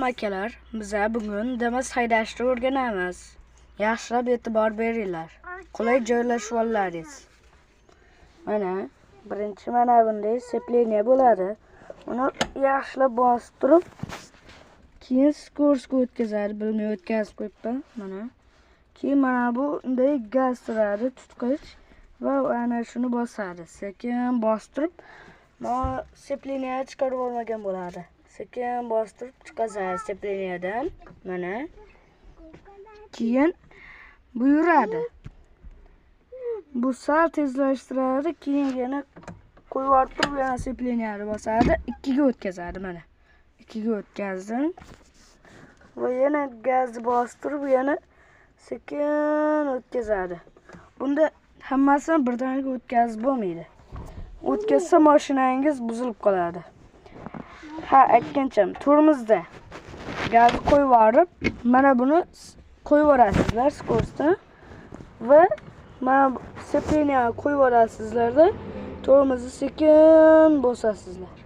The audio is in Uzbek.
Akalar, bize bugün Damas haydashni o'rganamiz. Yaxshilab e'tibor beringlar. Qulay joylashib olasiz. Mana birinchi mana bunday sepleniya bo'ladi. Uni yaxshilab bosib turib, keyin skorsga o'tkazadi. Bilmay o'tkazib qo'yibman. Mana. Keyin mana bu bunday gaz turadi, tutqich va ana shuni bosadi. Sekin bostirib, mana sepleniyani chiqarib olmagan bo'ladi. Sekin bostirib chiqazadi sepleniyadan. Mana. Keyin bu yuradi. Bu sal tezlashtiradi, keyin yana qo'yib yuborib yana sepleniyani bosadi, 2 ga o'tkazadi mana. 2 ga o'tkazdim. Va yana gazni bostirib yana sekin o'tkazadi. Bunda hammasini birdaniga o'tkazib bo'lmaydi. O'tkazsa mashinangiz buzilib qoladi. Ha, aytgancham, tormozda gazni qo'yib yuborib, mana buni qo'yib yuborasizlar skorsni va mana sepleniyani qo'yib yuborasizlar-da, tormozni sekin bosasizlar.